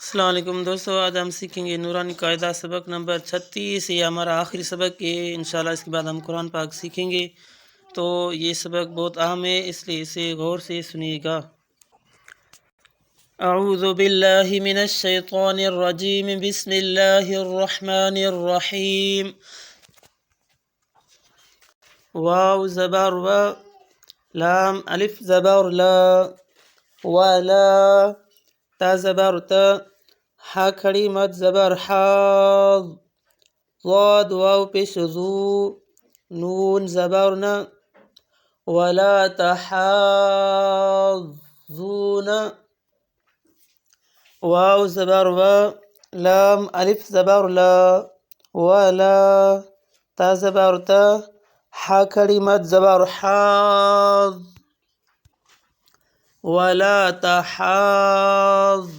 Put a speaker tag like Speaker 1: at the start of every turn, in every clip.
Speaker 1: अस्सलाम वालेकुम दोस्तों, आज हम सीखेंगे नूरानी कायदा सबक नंबर 36। ये हमारा आखिरी सबक है। इंशाल्लाह इसके बाद हम कुरान पाक सीखेंगे। तो ये सबक बहुत अहम है, इसलिए इसे गौर से सुनिएगा। अऊज़ु बिल्लाहि मिनश शैतानिर रजीम, बिस्मिल्लाहिर रहमानिर रहीम। वाव ज़बर व, लाम अलिफ ज़बर ला, वला, ता ज़बर त, हा खड़ी मत ज़बर हाज़, ज़ाद वाव पेश ज़ू, नून ज़बर न, वला तहाज़ून, वाव ज़बर व, लाम अलिफ ज़बर ला, वला, ता ज़बर त, हा खड़ी मत ज़बर हाज़, वला तहाज़,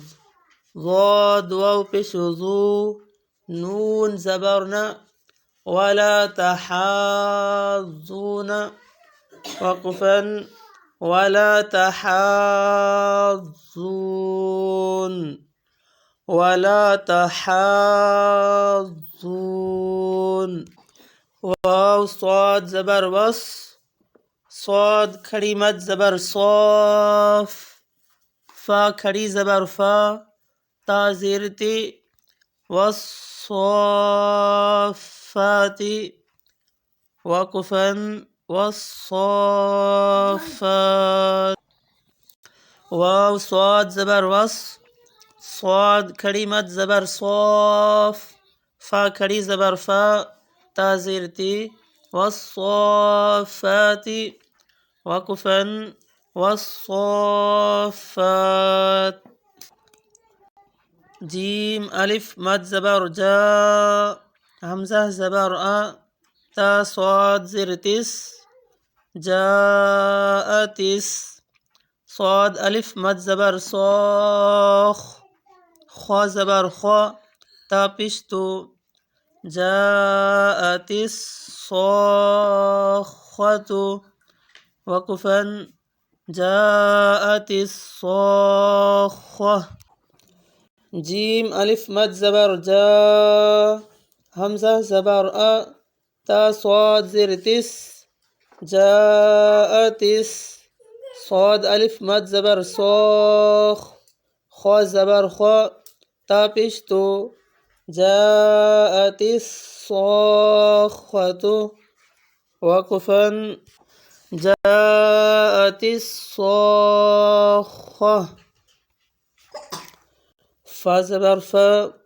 Speaker 1: ज़ाद वाव पेश ज़ू, नून ज़बर न, वला तहाज़ून, वक़फ़न, वला तहाज़ून, वला तहाज़ून। वाव स्वाद ज़बर वस, स्वाद खड़ी मत ज़बर सौफ, फा खड़ी ज़बर फा, ता ज़ेर ते, वस्सौफ़ाति, वक़फ़न, वस्सौफ़ात। वाव स्वाद ज़बर वस, स्वाद खड़ी मत ज़बर सौफ, फा खड़ी ज़बर फा, ता ज़ेर ते, वस्सौफ़ाति, वक़फ़न, वस्सौफ़ात। जीम अलिफ मद ज़बर जा, हमज़ा ज़बर आ, ता स्वाद ज़ेर तिस, जाअतिस, स्वाद अलिफ मद ज़बर सौख, ख्वा ज़बर ख्वा, ता पिश्तो, जाअतिस सौखतु, वक़फ़न, जाअतिस सौखह। जीम अलिफ मद ज़बर जा, हमज़ा ज़बर आ, ता स्वाद ज़ेर तिस, जाअतिस, स्वाद अलिफ मद ज़बर सौख, ख्वा ज़बर ख्वा, ता पिश्तो, जाअतिस सौखतु, वक़फ़न, जाअतिस सौखह। फा ज़बर फा,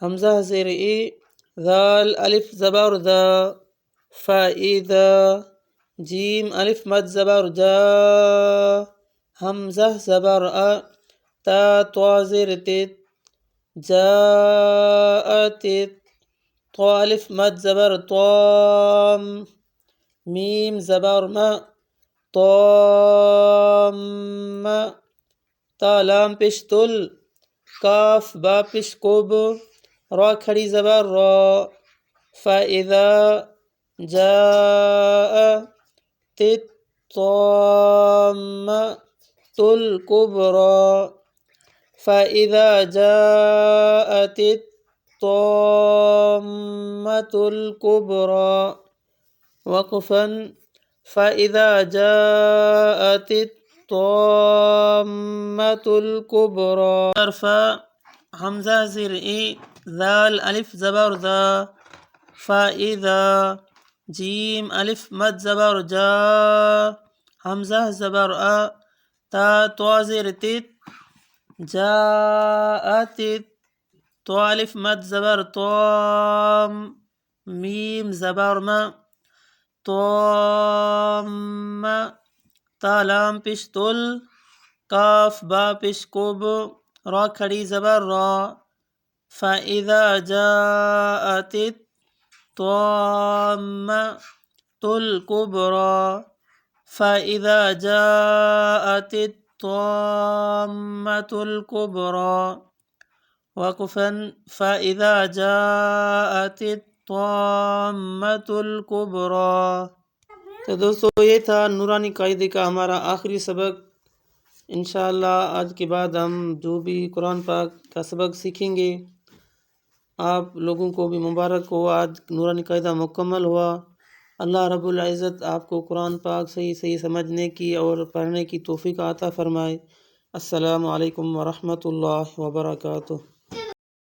Speaker 1: हमज़ा ज़ेर ए, ज़ाल अलिफ ज़बर ज़ा, फ़ाइज़ा, जीम अलिफ मद ज़बर जा, हमज़ा ज़बर आ, ता त्वा ज़ेर तित, जाअतित, त्वा अलिफ मद ज़बर त्वाम, मीम ज़बर मा, त्वाम, ता लाम पेश तुल, काफ बा पेश कुब, रा खड़ी ज़बर रा, फ़ाइज़ा, जाअ तित ताम्मा तुल कुबरा, फ़ाइज़ा जाअतित ताम्मतुल कुबरा, वक़फ़न, फ़ाइज़ा जाअतित ताम्मतुल कुबरा। फ़ा हमज़ा ज़ेर ए, ज़ाल अलिफ ज़बर ज़ा, फ़ाइज़ा, जीम अलिफ मद ज़बर जा, हमज़ा ज़बर आ, ता त्वा ज़ेर तित, जाअतित, त्वा अलिफ मद ज़बर त्वाम, मीम ज़बर मा, त्वाम्मा, ता लाम पेश तुल, काफ बा पेश कुब, रा खड़ी ज़बर रा, फ़ाइज़ा जाअतित ताम्मा तुल कुबरा, फ़ाइज़ा जाअतित ताम्मतुल कुबरा, वक़फ़न, फ़ाइज़ा जाअतित ताम्मतुल कुबरा। तो दोस्तों, ये था नूरानी कायदे का हमारा आखिरी सबक। इंशाअल्लाह आज के बाद हम जो भी कुरान पाक का सबक सीखेंगे, आप लोगों को भी मुबारक हो, आज नूरानी कायदा मुकम्मल हुआ। अल्लाह रब्बुल इज़्ज़त आपको कुरान पाक सही सही समझने की और पढ़ने की तौफ़ीक अता फ़रमाए। अस्सलामु अलैकुम व रहमतुल्लाहि व बरकातुहू।